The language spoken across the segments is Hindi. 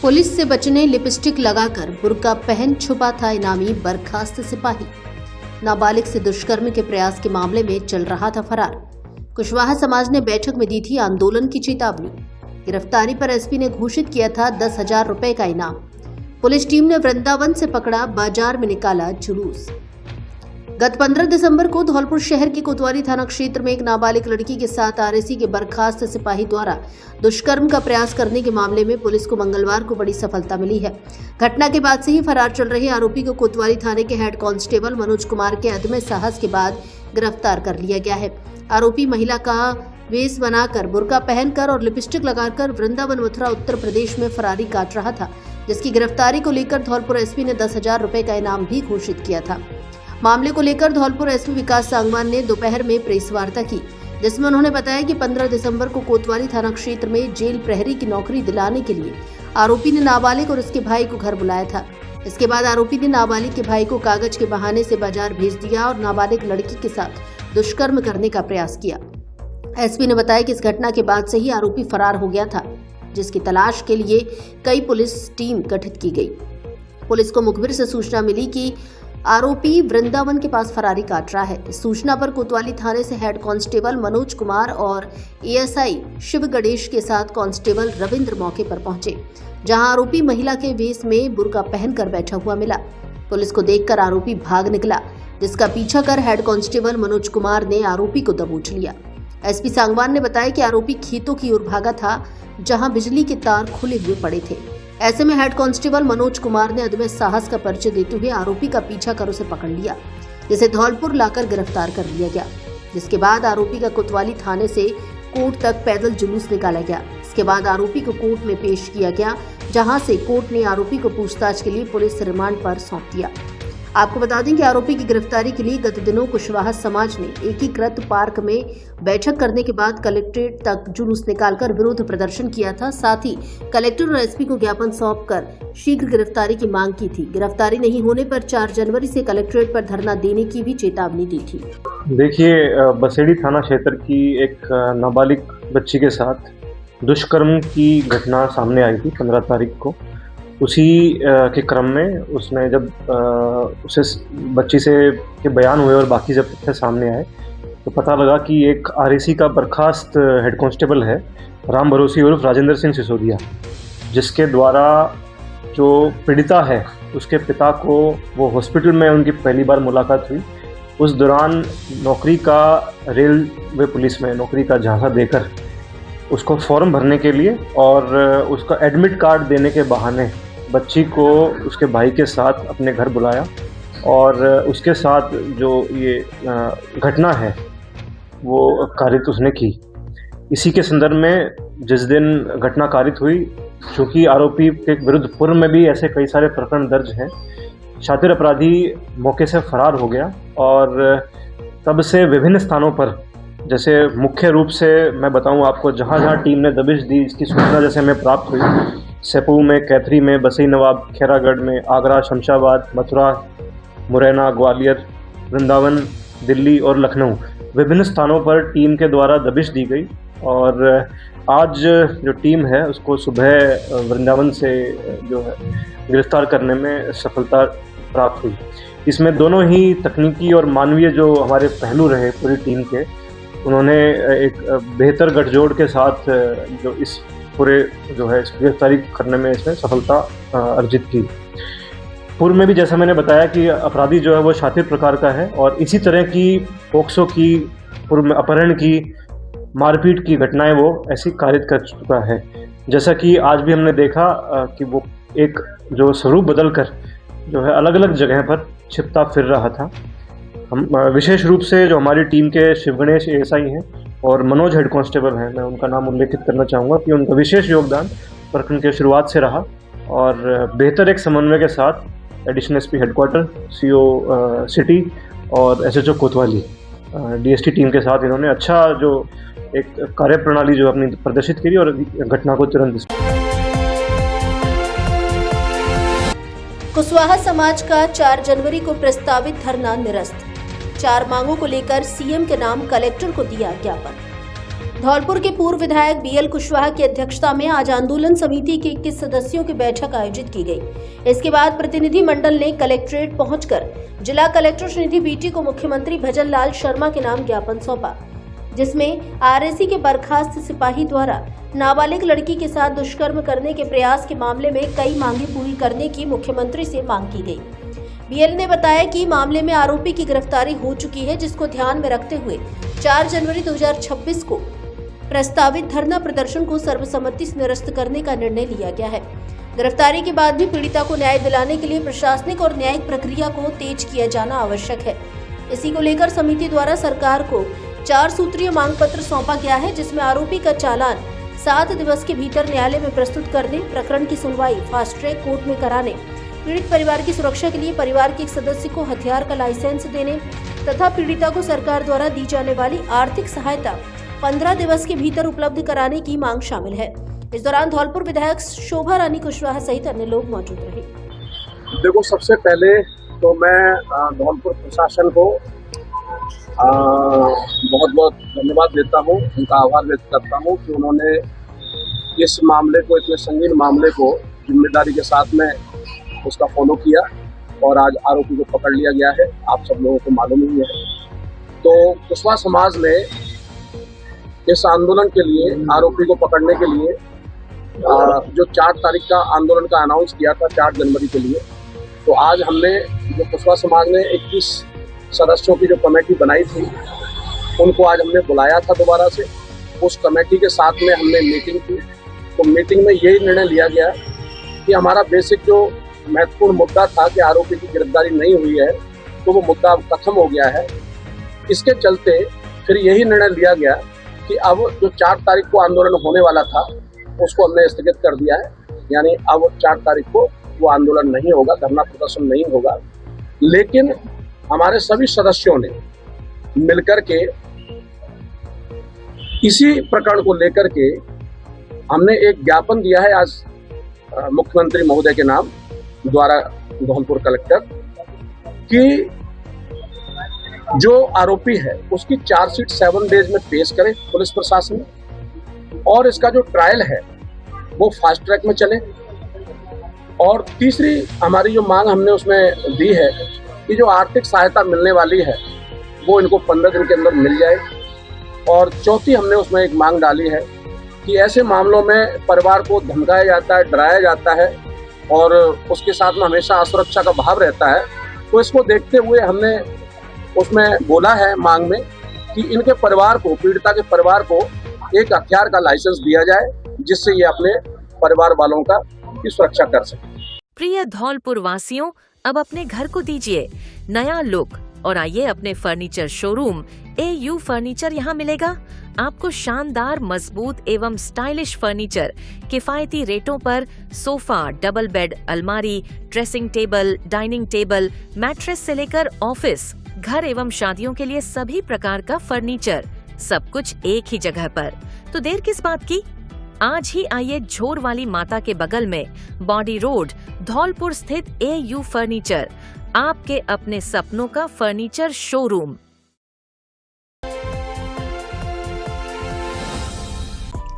पुलिस से बचने लिपस्टिक लगाकर बुर्का पहन छुपा था इनामी बर्खास्त सिपाही। नाबालिग से दुष्कर्म के प्रयास के मामले में चल रहा था फरार। कुशवाहा समाज ने बैठक में दी थी आंदोलन की चेतावनी। गिरफ्तारी पर एसपी ने घोषित किया था 10,000 रुपए का इनाम। पुलिस टीम ने वृंदावन से पकड़ा, बाजार में निकाला जुलूस। गत 15 दिसंबर को धौलपुर शहर के कोतवाली थाना क्षेत्र में एक नाबालिग लड़की के साथ आरएसी के बर्खास्त सिपाही द्वारा दुष्कर्म का प्रयास करने के मामले में पुलिस को मंगलवार को बड़ी सफलता मिली है। घटना के बाद से ही फरार चल रहे आरोपी को कोतवाली थाने के हेड कांस्टेबल मनोज कुमार के अदम्य साहस के बाद गिरफ्तार कर लिया गया है। आरोपी महिला का वेश बनाकर, बुर्का पहनकर और लिपस्टिक लगाकर वृंदावन मथुरा उत्तर प्रदेश में फरारी काट रहा था, जिसकी गिरफ्तारी को लेकर धौलपुर एसपी ने 10,000 रुपए का इनाम भी घोषित किया था। मामले को लेकर धौलपुर एसपी विकास सांगवान ने दोपहर में प्रेस वार्ता की, जिसमें उन्होंने बताया कि 15 दिसंबर को कोतवाली थाना क्षेत्र में जेल प्रहरी की नौकरी दिलाने के लिए आरोपी ने नाबालिग और उसके भाई को घर बुलाया था। इसके बाद आरोपी ने नाबालिग के भाई को कागज के बहाने से बाजार भेज दिया और नाबालिग लड़की के साथ दुष्कर्म करने का प्रयास किया। एसपी ने बताया कि इस घटना के बाद से ही आरोपी फरार हो गया था, जिसकी तलाश के लिए कई पुलिस टीम गठित की गई। पुलिस को मुखबिर से सूचना मिली कि आरोपी वृंदावन के पास फरारी काट रहा है। इस सूचना पर कोतवाली थाने से हेड कांस्टेबल मनोज कुमार और एएसआई शिव गणेश के साथ कांस्टेबल रविंद्र मौके पर पहुंचे, जहां आरोपी महिला के वेश में बुर्का पहनकर बैठा हुआ मिला। पुलिस को देखकर आरोपी भाग निकला, जिसका पीछा कर हेड कांस्टेबल मनोज कुमार ने आरोपी को दबोच लिया। एसपी सांगवान ने बताया कि आरोपी खेतों की ओर भागा था, जहां बिजली के तार खुले हुए पड़े थे। ऐसे में हेड कांस्टेबल मनोज कुमार ने अदम्य साहस का परिचय देते हुए आरोपी का पीछा कर उसे पकड़ लिया, जिसे धौलपुर लाकर गिरफ्तार कर लिया गया। जिसके बाद आरोपी का कोतवाली थाने से कोर्ट तक पैदल जुलूस निकाला गया। इसके बाद आरोपी को कोर्ट में पेश किया गया, जहां से कोर्ट ने आरोपी को पूछताछ के लिए पुलिस रिमांड पर सौंप दिया। आपको बता दें कि आरोपी की गिरफ्तारी के लिए गत दिनों कुशवाहा समाज ने एकीकृत पार्क में बैठक करने के बाद कलेक्ट्रेट तक जुलूस निकालकर विरोध प्रदर्शन किया था। साथ ही कलेक्टर और एसपी को ज्ञापन सौंपकर शीघ्र गिरफ्तारी की मांग की थी। गिरफ्तारी नहीं होने पर 4 जनवरी से कलेक्ट्रेट पर धरना देने की भी चेतावनी दी थी। देखिए, बसेड़ी थाना क्षेत्र की एक नाबालिग बच्ची के साथ दुष्कर्म की घटना सामने आई थी 15 तारीख को। उसी के क्रम में उसने जब उसे बच्ची से के बयान हुए और बाकी जब तथ्य सामने आए तो पता लगा कि एक आरएसी का बर्खास्त हेड कांस्टेबल है राम भरोसी उर्फ राजेंद्र सिंह सिसोदिया, जिसके द्वारा जो पीड़िता है उसके पिता को वो हॉस्पिटल में उनकी पहली बार मुलाकात हुई। उस दौरान नौकरी का रेलवे पुलिस में नौकरी का झांसा देकर उसको फॉर्म भरने के लिए और उसका एडमिट कार्ड देने के बहाने बच्ची को उसके भाई के साथ अपने घर बुलाया और उसके साथ जो ये घटना है वो कारित उसने की। इसी के संदर्भ में जिस दिन घटना कारित हुई, चूँकि आरोपी के विरुद्ध पूर्व में भी ऐसे कई सारे प्रकरण दर्ज हैं, शातिर अपराधी मौके से फरार हो गया और तब से विभिन्न स्थानों पर, जैसे मुख्य रूप से मैं बताऊं आपको, जहां जहां टीम ने दबिश दी इसकी सूचना जैसे हमें प्राप्त हुई, सेपू में, कैथरी में, बसई नवाब, खैरागढ़ में, आगरा, शमशाबाद, मथुरा, मुरैना, ग्वालियर, वृंदावन, दिल्ली और लखनऊ, विभिन्न स्थानों पर टीम के द्वारा दबिश दी गई और आज जो टीम है उसको सुबह वृंदावन से जो है गिरफ्तार करने में सफलता प्राप्त हुई। इसमें दोनों ही तकनीकी और मानवीय जो हमारे पहलू रहे पूरी टीम के, उन्होंने एक बेहतर गठजोड़ के साथ जो इस पूरे जो है गिरफ्तारी करने में इसमें सफलता अर्जित की। पूर्व में भी जैसा मैंने बताया कि अपराधी जो है वो शातिर प्रकार का है और इसी तरह की पोक्सो की, पूर्व में अपहरण की, मारपीट की घटनाएं वो ऐसी कारित कर चुका है। जैसा कि आज भी हमने देखा कि वो एक जो स्वरूप बदल कर जो है अलग अलग जगह पर छिपता फिर रहा था। हम विशेष रूप से जो हमारी टीम के शिव गणेश एएसआई हैं और मनोज हेड कांस्टेबल हैं, मैं उनका नाम उल्लेखित करना चाहूँगा कि उनका विशेष योगदान प्रकरण के शुरुआत से रहा और बेहतर एक समन्वय के साथ additional SP headquarter, CO city और एसएचओ कोतवाली डीएसटी टीम के साथ इन्होंने अच्छा जो एक कार्यप्रणाली जो अपनी प्रदर्शित की और घटना को तुरंत। कुशवाहा समाज का 4 जनवरी को प्रस्तावित धरना निरस्त। 4 मांगों को लेकर सीएम के नाम कलेक्टर को दिया ज्ञापन। धौलपुर के पूर्व विधायक बीएल कुशवाहा की अध्यक्षता में आज आंदोलन समिति के 21 सदस्यों की बैठक आयोजित की गई। इसके बाद प्रतिनिधि मंडल ने कलेक्ट्रेट पहुंचकर जिला कलेक्टर श्रीनिधि बीटी को मुख्यमंत्री भजन लाल शर्मा के नाम ज्ञापन सौंपा, जिसमें आरएसी के बर्खास्त सिपाही द्वारा नाबालिग लड़की के साथ दुष्कर्म करने के प्रयास के मामले में कई मांगे पूरी करने की मुख्यमंत्री से मांग की गई। बीएल ने बताया कि मामले में आरोपी की गिरफ्तारी हो चुकी है, जिसको ध्यान में रखते हुए 4 जनवरी 2026 को प्रस्तावित धरना प्रदर्शन को सर्वसम्मति से निरस्त करने का निर्णय लिया गया है। गिरफ्तारी के बाद भी पीड़िता को न्याय दिलाने के लिए प्रशासनिक और न्यायिक प्रक्रिया को तेज किया जाना आवश्यक है। इसी को लेकर समिति द्वारा सरकार को 4 सूत्रीय मांग पत्र सौंपा गया है, जिसमें आरोपी का चालान 7 दिवस के भीतर न्यायालय में प्रस्तुत करने, प्रकरण की सुनवाई फास्ट ट्रैक कोर्ट में कराने, पीड़ित परिवार की सुरक्षा के लिए परिवार के एक सदस्य को हथियार का लाइसेंस देने तथा पीड़िता को सरकार द्वारा दी जाने वाली आर्थिक सहायता 15 दिवस के भीतर उपलब्ध कराने की मांग शामिल है। इस दौरान धौलपुर विधायक शोभा रानी कुशवाहा सहित अन्य लोग मौजूद रहे। देखो, सबसे पहले तो मैं धौलपुर प्रशासन को बहुत बहुत धन्यवाद देता हूँ, उनका आभार व्यक्त करता हूँ कि उन्होंने इस मामले को, इतने संगीन मामले को जिम्मेदारी के साथ में उसका फॉलो किया और आज आरोपी को पकड़ लिया गया है। आप सब लोगों को मालूम ही है। तो कुशवाहा समाज ने इस आंदोलन के लिए, आरोपी को पकड़ने के लिए जो 4 तारीख का आंदोलन का अनाउंस किया था 4 जनवरी के लिए, तो आज हमने जो कुशवाहा समाज ने 21 सदस्यों की जो कमेटी बनाई थी, उनको आज हमने बुलाया था दोबारा से। उस कमेटी के साथ में हमने मीटिंग की। तो मीटिंग में यही निर्णय लिया गया कि हमारा बेसिक जो महत्वपूर्ण मुद्दा था कि आरोपी की गिरफ्तारी नहीं हुई है, तो वो मुद्दा अब खत्म हो गया है। इसके चलते फिर यही निर्णय लिया गया कि अब जो 4 तारीख को आंदोलन होने वाला था, उसको हमने स्थगित कर दिया है। यानी अब 4 तारीख को वो आंदोलन नहीं होगा, धरना प्रदर्शन नहीं होगा। लेकिन हमारे सभी सदस्यों ने मिलकर के इसी प्रकरण को लेकर के हमने एक ज्ञापन दिया है आज मुख्यमंत्री महोदय के नाम द्वारा, धौलपुर कलेक्टर, कि जो आरोपी है उसकी चार्जशीट 7 डेज में पेश करे पुलिस प्रशासन, और इसका जो ट्रायल है वो फास्ट ट्रैक में चले। और तीसरी हमारी जो मांग हमने उसमें दी है कि जो आर्थिक सहायता मिलने वाली है वो इनको 15 दिन के अंदर मिल जाए। और चौथी हमने उसमें एक मांग डाली है कि ऐसे मामलों में परिवार को धमकाया जाता है, डराया जाता है और उसके साथ में हमेशा असुरक्षा का भाव रहता है। तो इसको देखते हुए हमने उसमें बोला है मांग में कि इनके परिवार को, पीड़िता के परिवार को एक हथियार का लाइसेंस दिया जाए, जिससे ये अपने परिवार वालों का की सुरक्षा कर सके। प्रिय धौलपुर वासियों, अब अपने घर को दीजिए नया लुक और आइए अपने फर्नीचर शोरूम AU फर्नीचर यहाँ मिलेगा। आपको शानदार, मजबूत एवं स्टाइलिश फर्नीचर किफायती रेटों पर सोफा, डबल बेड, अलमारी, dressing table, dining table, mattress से लेकर ऑफिस, घर एवं शादियों के लिए सभी प्रकार का फर्नीचर, सब कुछ एक ही जगह पर। तो देर किस बात की, आज ही आइए झोर वाली माता के बगल में बॉडी रोड धौलपुर स्थित AU फर्नीचर, आपके अपने सपनों का फर्नीचर शोरूम।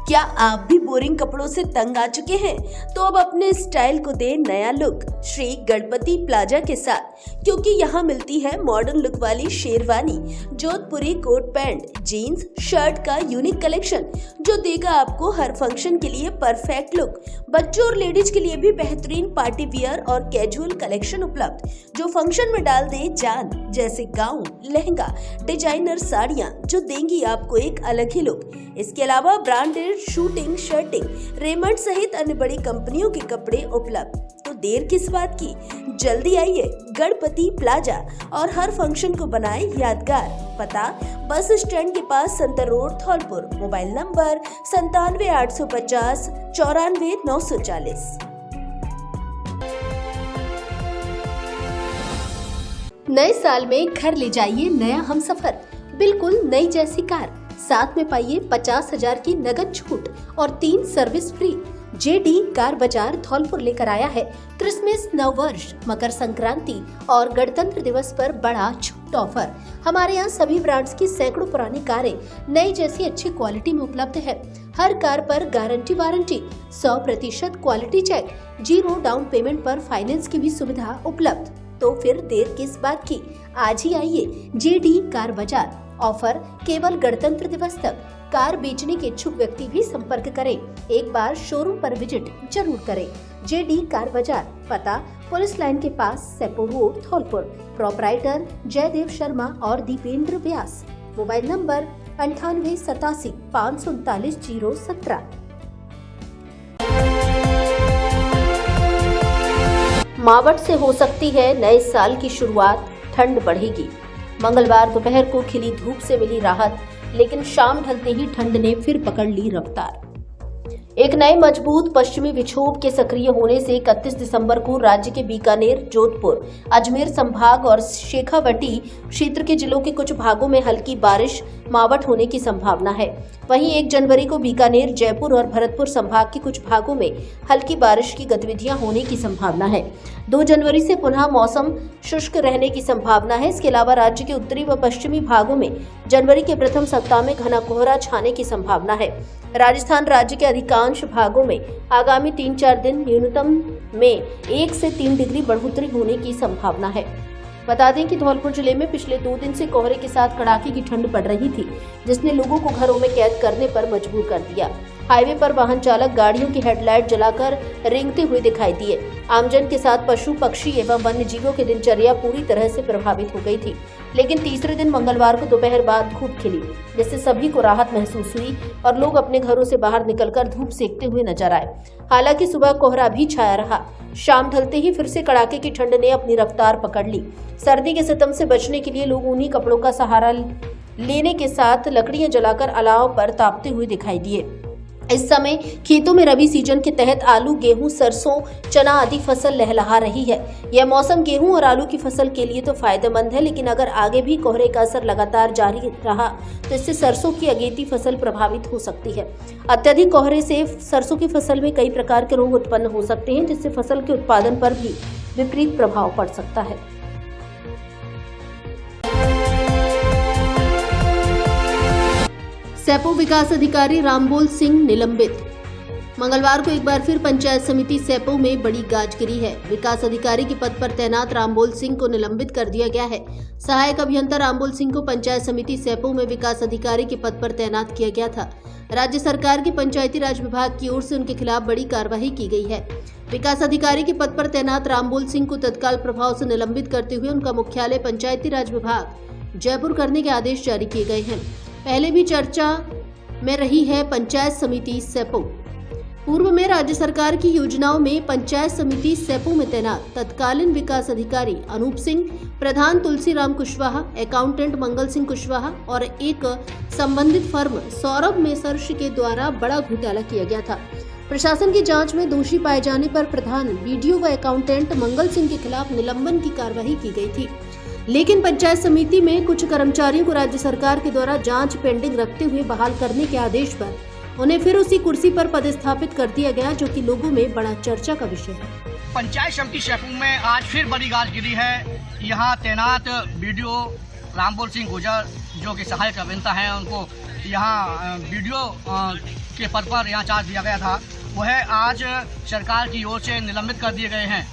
क्या आप भी बोरिंग कपड़ों से तंग आ चुके हैं? तो अब अपने स्टाइल को दे नया लुक श्री गणपति प्लाजा के साथ, क्योंकि यहाँ मिलती है मॉडर्न लुक वाली शेरवानी, जोधपुरी कोट पैंट, जीन्स, शर्ट का यूनिक कलेक्शन जो देगा आपको हर फंक्शन के लिए परफेक्ट लुक। बच्चों और लेडीज के लिए भी बेहतरीन पार्टी वियर और कैजुअल कलेक्शन उपलब्ध जो फंक्शन में डाल दे जान, जैसे गाउन, लहंगा, डिजाइनर साड़ियाँ जो देंगी आपको एक अलग ही लुक। इसके अलावा ब्रांडेड शूटिंग, शर्टिंग, रेमंड सहित अन्य बड़ी कंपनियों के कपड़े उपलब्ध। तो देर किस बात की, जल्दी आइए गणपति प्लाजा और हर फंक्शन को बनाए यादगार। पता बस स्टैंड के पास, Santar road, Dholpur. Mobile number 97 850 94 940। नए साल में घर ले जाइए नया हमसफर, बिल्कुल नई जैसी कार, साथ में पाइए 50,000 की नगद छूट और 3 सर्विस फ्री। JD कार बाजार धौलपुर लेकर आया है क्रिसमस, नववर्ष, मकर संक्रांति और गणतंत्र दिवस पर बड़ा छूट गिफ्ट ऑफर। हमारे यहाँ सभी ब्रांड्स की सैकड़ों पुरानी कारें नई जैसी अच्छी क्वालिटी में उपलब्ध है। हर कार पर guarantee warranty, 100% quality check, 0 down payment पर फाइनेंस की भी सुविधा उपलब्ध। तो फिर देर किस बात की, आज ही आइए जेडी कार बाजार। ऑफर केवल गणतंत्र दिवस तक। कार बेचने के इच्छुक व्यक्ति भी संपर्क करें। एक बार शोरूम पर विजिट जरूर करें। जेडी कार बाजार, पता पुलिस लाइन के पास, सेपो रोड, धौलपुर। प्रोपराइटर जयदेव शर्मा और दीपेंद्र व्यास। Mobile number 9887 539 017। मावट से हो सकती है नए साल की शुरुआत, ठंड बढ़ेगी। मंगलवार दोपहर को खिली धूप से मिली राहत, लेकिन शाम ढलते ही ठंड ने फिर पकड़ ली रफ्तार। एक नए मजबूत पश्चिमी विक्षोभ के सक्रिय होने से 31 दिसंबर को राज्य के बीकानेर, जोधपुर, अजमेर संभाग और शेखावटी क्षेत्र के जिलों के कुछ भागों में हल्की बारिश, मावट होने की संभावना है। वहीं 1 जनवरी को बीकानेर, जयपुर और भरतपुर संभाग के कुछ भागों में हल्की बारिश की गतिविधियां होने की संभावना है। 2 जनवरी से पुनः मौसम शुष्क रहने की संभावना है। इसके अलावा राज्य के उत्तरी व पश्चिमी भागों में जनवरी के प्रथम सप्ताह में घना कोहरा छाने की संभावना है। राजस्थान राज्य के अधिकांश भागों में आगामी 3-4 दिन न्यूनतम में 1 से 3 डिग्री बढ़ोतरी होने की संभावना है। बता दें कि धौलपुर जिले में पिछले 2 दिन से कोहरे के साथ कड़ाके की ठंड पड़ रही थी, जिसने लोगों को घरों में कैद करने पर मजबूर कर दिया। हाईवे पर वाहन चालक गाड़ियों की हेडलाइट जलाकर रेंगते हुए दिखाई दिए। आमजन के साथ पशु, पक्षी एवं वन्य जीवों की दिनचर्या पूरी तरह से प्रभावित हो गई थी। लेकिन तीसरे दिन मंगलवार को दोपहर बाद धूप खिली, जिससे सभी को राहत महसूस हुई और लोग अपने घरों से बाहर निकलकर धूप सेकते हुए नजर आए। हालांकि सुबह कोहरा भी छाया रहा। शाम ढलते ही फिर से कड़ाके की ठंड ने अपनी रफ्तार पकड़ ली। सर्दी के सितम से बचने के लिए लोग ऊनी कपड़ों का सहारा लेने के साथ लकड़ियां जलाकर अलाव पर तापते हुए दिखाई दिए। इस समय खेतों में रबी सीजन के तहत आलू, गेहूं, सरसों, चना आदि फसल लहलहा रही है। यह मौसम गेहूं और आलू की फसल के लिए तो फायदेमंद है, लेकिन अगर आगे भी कोहरे का असर लगातार जारी रहा तो इससे सरसों की अगेती फसल प्रभावित हो सकती है। अत्यधिक कोहरे से सरसों की फसल में कई प्रकार के रोग उत्पन्न हो सकते हैं, जिससे फसल के उत्पादन पर भी विपरीत प्रभाव पड़ सकता है। सेपो विकास अधिकारी रामबोल सिंह निलंबित। मंगलवार को एक बार फिर पंचायत समिति सेपो में बड़ी गाज गिरी है। विकास अधिकारी के पद पर तैनात रामबोल सिंह को निलंबित कर दिया गया है। सहायक अभियंता रामबोल सिंह को पंचायत समिति सेपो में विकास अधिकारी के पद पर तैनात किया गया था। राज्य सरकार के पंचायती राज विभाग की ओर से उनके खिलाफ बड़ी कार्रवाई की गई है। विकास अधिकारी के पद पर तैनात रामबोल सिंह को तत्काल प्रभाव से निलंबित करते हुए उनका मुख्यालय पंचायती राज विभाग जयपुर करने के आदेश जारी किए गए हैं। पहले भी चर्चा में रही है पंचायत समिति सेपो। पूर्व में राज्य सरकार की योजनाओं में पंचायत समिति सेपो में तैनात तत्कालीन विकास अधिकारी अनूप सिंह, प्रधान तुलसीराम कुशवाहा, अकाउंटेंट मंगल सिंह कुशवाहा और एक संबंधित फर्म सौरभ मेसर्स के द्वारा बड़ा घोटाला किया गया था। प्रशासन की जांच में दोषी पाए जाने पर प्रधान बीडीओ व अकाउंटेंट मंगल सिंह के खिलाफ निलंबन की कार्रवाई की गई थी। लेकिन पंचायत समिति में कुछ कर्मचारियों को राज्य सरकार के द्वारा जांच पेंडिंग रखते हुए बहाल करने के आदेश पर उन्हें फिर उसी कुर्सी पर पदस्थापित कर दिया गया, जो कि लोगों में बड़ा चर्चा का विषय है। पंचायत समिति सेपो में आज फिर बड़ी गाज गिरी है। यहाँ तैनात बीडीओ रामबोल सिंह गुजर, जो कि सहायक अभियंता हैं, उनको यहाँ बीडीओ के पद पर यहाँ चार्ज दिया गया था, वह आज सरकार की ओर से निलंबित कर दिए गए हैं।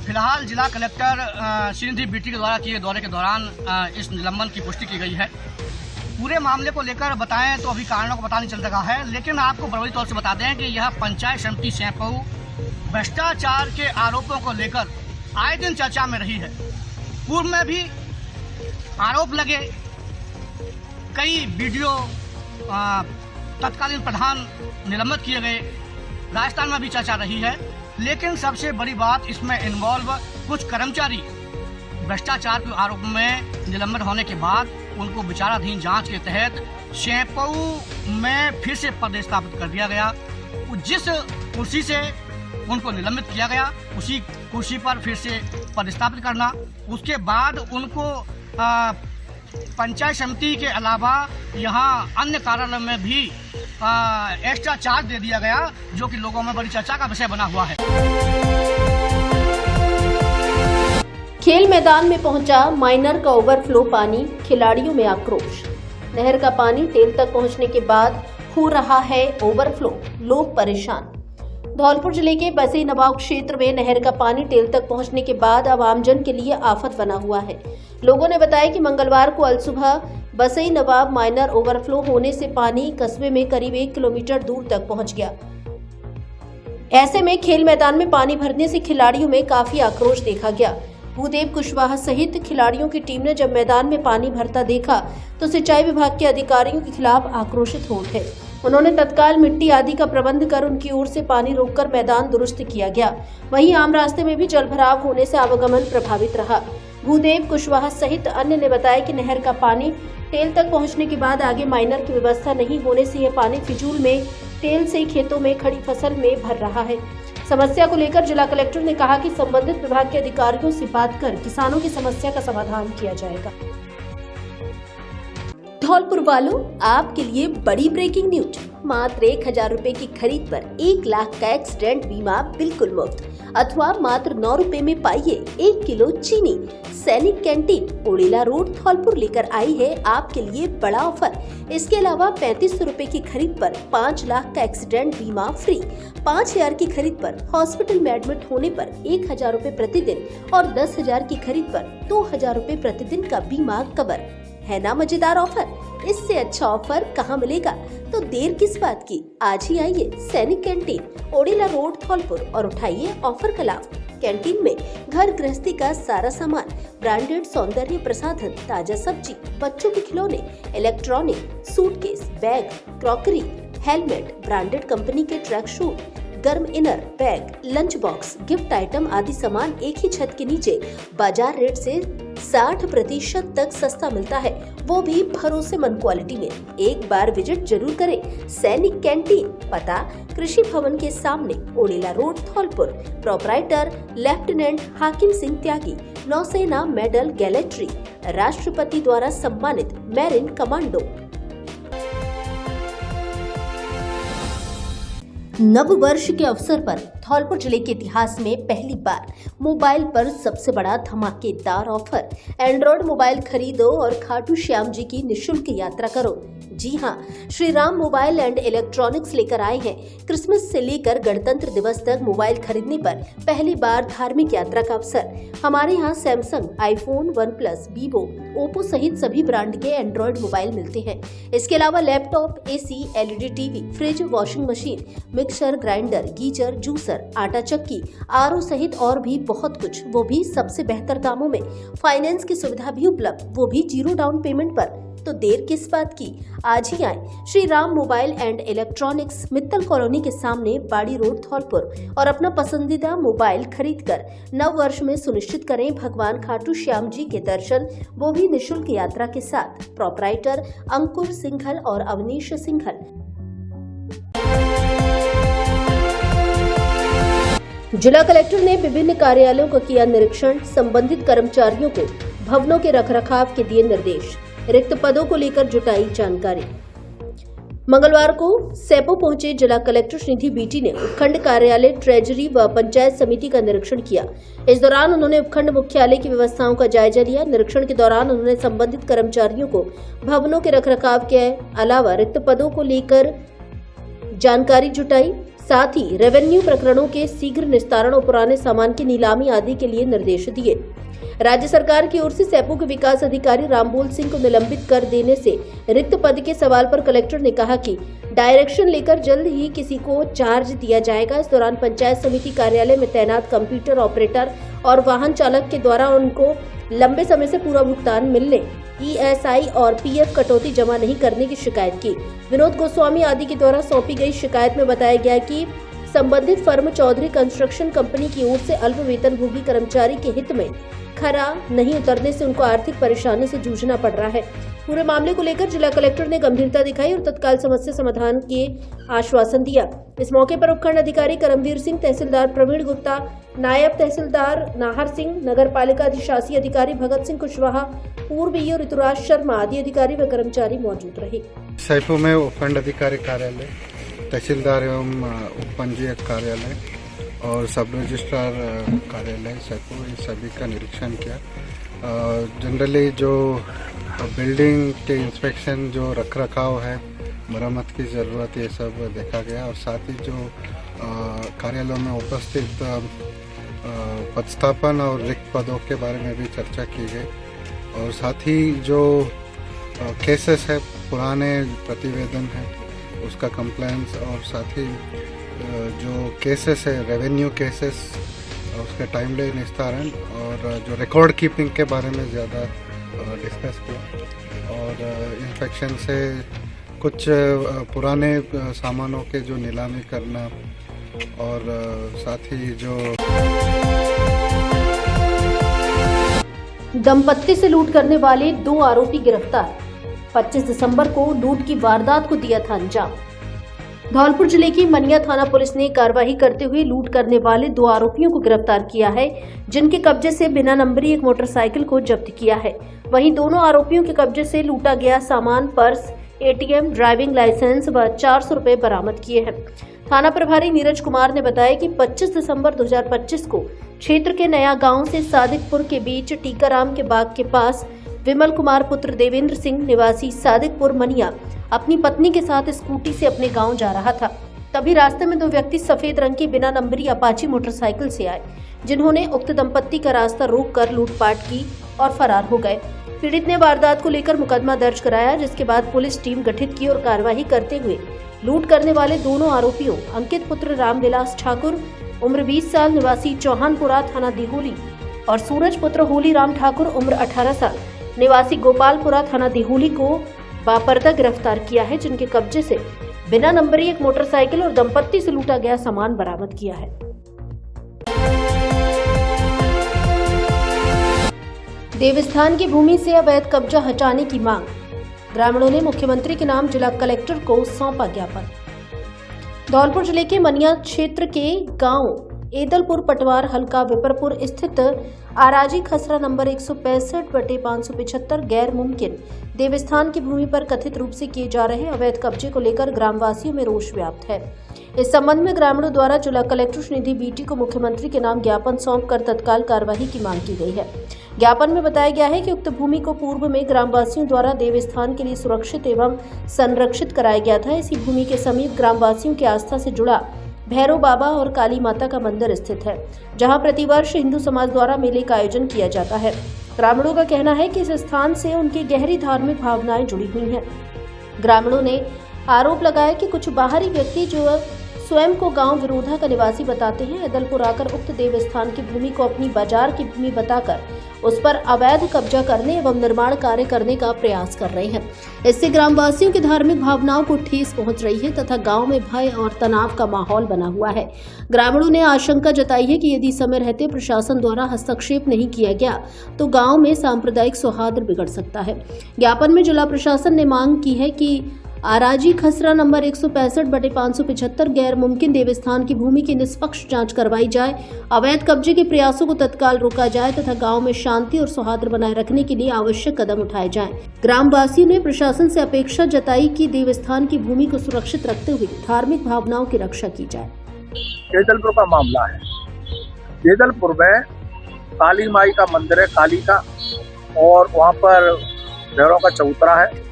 फिलहाल जिला कलेक्टर श्रीनिधि बीटी के द्वारा किए दौरे के दौरान इस निलंबन की पुष्टि की गई है। पूरे मामले को लेकर बताएं तो अभी कारणों को पता नहीं चल रहा है, लेकिन आपको प्रभावी तौर से बता दें कि यह पंचायत समिति सेपो भ्रष्टाचार के आरोपों को लेकर आए दिन चर्चा में रही है। पूर्व में भी आरोप लगे, कई बीडीओ तत्कालीन प्रधान निलंबित किए गए, राजस्थान में भी चर्चा रही है। लेकिन सबसे बड़ी बात इसमें इन्वॉल्व कुछ कर्मचारी भ्रष्टाचार के आरोप में निलंबित होने के बाद उनको विचाराधीन जांच के तहत सेपो में फिर से पदस्थापित कर दिया गया। जिस कुर्सी से उनको निलंबित किया गया उसी कुर्सी पर फिर से पदस्थापित करना, उसके बाद उनको पंचायत समिति के अलावा यहाँ अन्य कार्यालय में भी एक्स्ट्रा चार्ज दे दिया गया, जो कि लोगों में बड़ी चर्चा का विषय बना हुआ है। खेल मैदान में पहुंचा माइनर का ओवरफ्लो पानी, खिलाड़ियों में आक्रोश। नहर का पानी टेल तक पहुंचने के बाद हो रहा है ओवरफ्लो, लोग परेशान। धौलपुर जिले के बसई नवाब क्षेत्र में नहर का पानी टेल तक पहुंचने के बाद अब आमजन के लिए आफत बना हुआ है। लोगों ने बताया कि मंगलवार को अलसुबह बसई नवाब माइनर ओवरफ्लो होने से पानी कस्बे में करीब 1 किलोमीटर दूर तक पहुंच गया। ऐसे में खेल मैदान में पानी भरने से खिलाड़ियों में काफी आक्रोश देखा गया। भूदेव कुशवाहा सहित खिलाड़ियों की टीम ने जब मैदान में पानी भरता देखा तो सिंचाई विभाग के अधिकारियों के खिलाफ आक्रोशित हो उठे। उन्होंने तत्काल मिट्टी आदि का प्रबंध कर उनकी ओर से पानी रोककर मैदान दुरुस्त किया गया। वहीं आम रास्ते में भी जलभराव होने से आवागमन प्रभावित रहा। भूदेव कुशवाहा सहित अन्य ने बताया कि नहर का पानी टेल तक पहुंचने के बाद आगे माइनर की व्यवस्था नहीं होने से यह पानी फिजूल में टेल से खेतों में खड़ी फसल में भर रहा है। समस्या को लेकर जिला कलेक्टर ने कहा कि संबंधित विभाग के अधिकारियों से बात कर किसानों की समस्या का समाधान किया जाएगा। धौलपुर वालों, आपके लिए बड़ी ब्रेकिंग न्यूज। मात्र 1000 रुपए की खरीद पर 1 लाख का एक्सीडेंट बीमा बिल्कुल मुफ्त, अथवा मात्र 9 रुपए में पाइए 1 किलो चीनी। सैनिक कैंटीन, ओड़ेला रोड, धौलपुर लेकर आई है आपके लिए बड़ा ऑफर। इसके अलावा 3500 रुपए की खरीद पर 5 लाख का एक्सीडेंट बीमा फ्री। 5000 की खरीद पर हॉस्पिटल में एडमिट होने पर 1000 रुपए प्रतिदिन और 10,000 की खरीद पर 2000 रुपए प्रतिदिन का बीमा कवर। है ना मजेदार ऑफर? इससे अच्छा ऑफर कहाँ मिलेगा? तो देर किस बात की, आज ही आइए सैनिक कैंटीन, ओड़ेला रोड, धौलपुर और उठाइए ऑफर का लाभ। कैंटीन में घर गृहस्थी का सारा सामान, ब्रांडेड सौंदर्य प्रसाधन, ताजा सब्जी, बच्चों के खिलौने, electronic, suitcase, bag, crockery, helmet, branded company के ट्रैक शूट, गर्म inner, bag, lunch box, gift item आदि सामान एक ही छत के नीचे बाजार रेट से 60% तक सस्ता मिलता है, वो भी भरोसेमंद क्वालिटी में। एक बार विजिट जरूर करें। सैनिक कैंटीन, पता कृषि भवन के सामने, ओड़ेला रोड, धौलपुर। प्रोपराइटर लेफ्टिनेंट हाकिम सिंह त्यागी, नौसेना मेडल गैलेट्री, राष्ट्रपति द्वारा सम्मानित मैरिन कमांडो। नव वर्ष के अवसर पर धौलपुर जिले के इतिहास में पहली बार मोबाइल पर सबसे बड़ा धमाकेदार ऑफर। एंड्रॉइड मोबाइल खरीदो और खाटू श्याम जी की निःशुल्क यात्रा करो। जी हाँ, Shri Ram mobile and electronics लेकर आए हैं क्रिसमस से लेकर गणतंत्र दिवस तक मोबाइल खरीदने पर पहली बार धार्मिक यात्रा का अवसर। हमारे यहाँ Samsung, iPhone, OnePlus, Vivo, Oppo सहित सभी ब्रांड के एंड्रॉइड मोबाइल मिलते हैं। इसके अलावा laptop, AC, LED TV, fridge, washing machine, mixer grinder, geyser, juicer, आटा चक्की, RO सहित और भी बहुत कुछ, वो भी सबसे बेहतर दामों में। फाइनेंस की सुविधा भी उपलब्ध, वो भी 0 डाउन पेमेंट पर। तो देर किस बात की, आज ही आए Shri Ram mobile and electronics, Mittal colony के सामने, बाड़ी रोड, धौलपुर और अपना पसंदीदा मोबाइल खरीदकर नव वर्ष में सुनिश्चित करें भगवान खाटू श्याम जी के दर्शन, वो भी निःशुल्क यात्रा के साथ। प्रोपराइटर अंकुर सिंघल और अवनीश सिंघल। जिला कलेक्टर ने विभिन्न कार्यालयों का किया निरीक्षण, संबंधित कर्मचारियों को भवनों के रखरखाव के दिए निर्देश, रिक्त पदों को लेकर जुटाई जानकारी। मंगलवार को सेपो पहुंचे जिला कलेक्टर निधि बीटी ने उपखंड कार्यालय, ट्रेजरी व पंचायत समिति का निरीक्षण किया। इस दौरान उन्होंने उपखंड मुख्यालय की व्यवस्थाओं का जायजा लिया। निरीक्षण के दौरान उन्होंने संबंधित कर्मचारियों को भवनों के रखरखाव के अलावा रिक्त पदों को लेकर जानकारी जुटाई। साथ ही रेवेन्यू प्रकरणों के शीघ्र निस्तारण और पुराने सामान की नीलामी आदि के लिए निर्देश दिए। राज्य सरकार की ओर से सेपो के विकास अधिकारी रामबोल सिंह को निलंबित कर देने से रिक्त पद के सवाल पर कलेक्टर ने कहा कि डायरेक्शन लेकर जल्द ही किसी को चार्ज दिया जाएगा। इस दौरान पंचायत समिति कार्यालय में तैनात कंप्यूटर ऑपरेटर और वाहन चालक के द्वारा उनको लंबे समय से पूरा भुगतान मिलने, ESI और PF कटौती जमा नहीं करने की शिकायत की। विनोद गोस्वामी आदि के द्वारा सौंपी गई शिकायत में बताया गया कि संबंधित फर्म चौधरी कंस्ट्रक्शन कंपनी की ओर से अल्प वेतनभोगी कर्मचारी के हित में खरा नहीं उतरने से उनको आर्थिक परेशानी से जूझना पड़ रहा है। पूरे मामले को लेकर जिला कलेक्टर ने गंभीरता दिखाई और तत्काल समस्या समाधान के आश्वासन दिया। इस मौके पर उपखंड अधिकारी करमवीर सिंह, तहसीलदार प्रवीण गुप्ता, नायब तहसीलदार नाहर सिंह, नगर पालिका अधिशासी अधिकारी भगत सिंह कुशवाहा, पूर्व EO ऋतुराज शर्मा आदि अधिकारी व कर्मचारी मौजूद रहे। सैपो में उपखंड अधिकारी कार्यालय, तहसीलदार एवं उपपंजीयक कार्यालय और सब रजिस्ट्रार कार्यालय सको ये सभी का निरीक्षण किया। जनरली जो बिल्डिंग के इंस्पेक्शन, जो रख रखाव है, मरम्मत की ज़रूरत, ये सब देखा गया। और साथ ही जो कार्यालयों में उपस्थित पदस्थापन और रिक्त पदों के बारे में भी चर्चा की गई। और साथ ही जो केसेस है, पुराने प्रतिवेदन है, उसका कंप्लायंस, और साथ ही जो केसेस है, रेवेन्यू केसेस, उसके टाइमली निस्तारण, और जो रिकॉर्ड कीपिंग के बारे में ज़्यादा डिस्कस किया। और इंस्पेक्शन से कुछ पुराने सामानों के जो नीलामी करना, और साथ ही जो दंपत्ति से लूट करने वाले 2 आरोपी गिरफ्तार। 25 दिसंबर को लूट की वारदात को दिया था अंजाम। धौलपुर जिले की मनिया थाना पुलिस ने कार्रवाई करते हुए लूट करने वाले 2 आरोपियों को गिरफ्तार किया है, जिनके कब्जे से बिना नंबरी एक मोटरसाइकिल को जब्त किया है। वहीं दोनों आरोपियों के कब्जे से लूटा गया सामान, पर्स, एटीएम, ड्राइविंग लाइसेंस व 400 रुपए बरामद किए हैं। थाना प्रभारी नीरज कुमार ने बताया कि 25 दिसंबर 2025 को क्षेत्र के नया गांव से सादिकपुर के बीच टीकाराम के बाग के पास विमल कुमार पुत्र देवेंद्र सिंह निवासी सादिकपुर मनिया अपनी पत्नी के साथ स्कूटी से अपने गांव जा रहा था। तभी रास्ते में 2 व्यक्ति सफेद रंग की बिना नंबरी अपाची मोटरसाइकिल से आए, जिन्होंने उक्त दंपत्ति का रास्ता रोककर लूटपाट की और फरार हो गए। पीड़ित ने वारदात को लेकर मुकदमा दर्ज कराया, जिसके बाद पुलिस टीम गठित की और कार्रवाई करते हुए लूट करने वाले दोनों आरोपियों अंकित पुत्र रामविलास ठाकुर उम्र 20 साल निवासी चौहानपुरा थाना दिहोली और सूरज पुत्र होलीराम ठाकुर उम्र 18 साल निवासी गोपालपुरा थाना दिहोली को बापर्दा गिरफ्तार किया है, जिनके कब्जे से बिना नंबरी एक मोटरसाइकिल और दंपत्ति से लूटा गया सामान बरामद किया है। देवस्थान की भूमि से अवैध कब्जा हटाने की मांग। ग्रामीणों ने मुख्यमंत्री के नाम जिला कलेक्टर को सौंपा ज्ञापन। धौलपुर जिले के मनिया क्षेत्र के गांव एदलपुर पटवार हल्का विपरपुर स्थित आराजी खसरा नंबर 165/575 गैर मुमकिन देवस्थान की भूमि पर कथित रूप से किए जा रहे अवैध कब्जे को लेकर ग्रामवासियों में रोष व्याप्त है। इस संबंध में ग्रामीणों द्वारा जिला कलेक्टर श्रीनिधि बीटी को मुख्यमंत्री के नाम ज्ञापन सौंपकर तत्काल कार्यवाही की मांग की गई है। ज्ञापन में बताया गया है कि उक्त भूमि को पूर्व में ग्रामवासियों द्वारा देवस्थान के लिए सुरक्षित एवं संरक्षित कराया गया था। इसी भूमि के समीप ग्रामवासियों की आस्था से जुड़ा भैरव बाबा और काली माता का मंदिर स्थित है, जहां प्रतिवर्ष हिंदू समाज द्वारा मेले का आयोजन किया जाता है। ग्रामीणों का कहना है कि इस स्थान से उनकी गहरी धार्मिक भावनाएं जुड़ी हुई हैं। ग्रामीणों ने आरोप लगाया कि कुछ बाहरी व्यक्ति जो स्वयं को गांव विरोधा का निवासी बताते हैं, एदलपुर आकर उक्त देवस्थान की भूमि को अपनी बाजार की भूमि बताकर उस पर अवैध कब्जा करने एवं निर्माण कार्य करने का प्रयास कर रहे हैं। इससे ग्रामवासियों की धार्मिक भावनाओं को ठेस पहुंच रही है तथा गांव में भय और तनाव का माहौल बना हुआ है। ग्रामीणों ने आशंका जताई है कि यदि समय रहते प्रशासन द्वारा हस्तक्षेप नहीं किया गया तो गाँव में सांप्रदायिक सौहार्द बिगड़ सकता है। ज्ञापन में जिला प्रशासन ने मांग की है कि आराजी खसरा नंबर 165/575 गैर मुमकिन देवस्थान की भूमि की निष्पक्ष जांच करवाई जाए, अवैध कब्जे के प्रयासों को तत्काल रोका जाए तथा गांव में शांति और सौहार्द बनाए रखने के लिए आवश्यक कदम उठाए जाएं। ग्रामवासियों ने प्रशासन से अपेक्षा जताई कि देवस्थान की भूमि को सुरक्षित रखते हुए धार्मिक भावनाओं की रक्षा की जाए। एदलपुर का मामला है। एदलपुर में काली माई का मंदिर है, काली का, और वहाँ पर भैरव का चबूतरा है।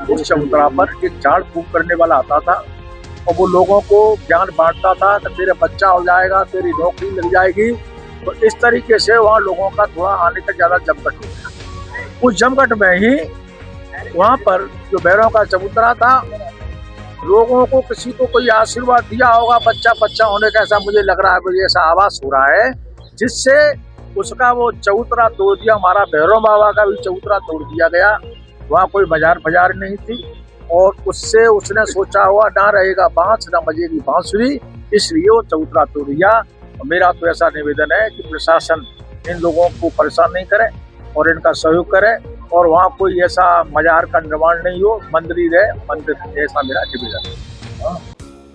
उस चबूतरा पर एक झाड़ फूक करने वाला आता था और वो लोगों को ज्ञान बांटता था कि तेरा बच्चा हो जाएगा, तेरी नौकरी मिल जाएगी। तो इस तरीके से वहाँ लोगों का थोड़ा आने का ज़्यादा जमघट हो गया। उस जमघट में ही वहाँ पर जो भैरव का चबूतरा था, लोगों को किसी को कोई आशीर्वाद दिया होगा बच्चा होने का, ऐसा मुझे लग रहा है, मुझे ऐसा आवाज हो रहा है, जिससे उसका वो चबूतरा तोड़ दिया। हमारा भैरव बाबा का भी चबूतरा तोड़ दिया गया। वहाँ कोई बाजार नहीं थी और उससे उसने सोचा हुआ ना रहेगा बांस ना बजेगी बांसुरी, इसलिए वो चबूतरा तोड़ दिया। मेरा तो ऐसा निवेदन है कि प्रशासन इन लोगों को परेशान नहीं करे और इनका सहयोग करे और वहाँ कोई ऐसा मजार का निर्माण नहीं हो, मंदिर ही रहे, मंदिर, ऐसा मेरा निवेदन है।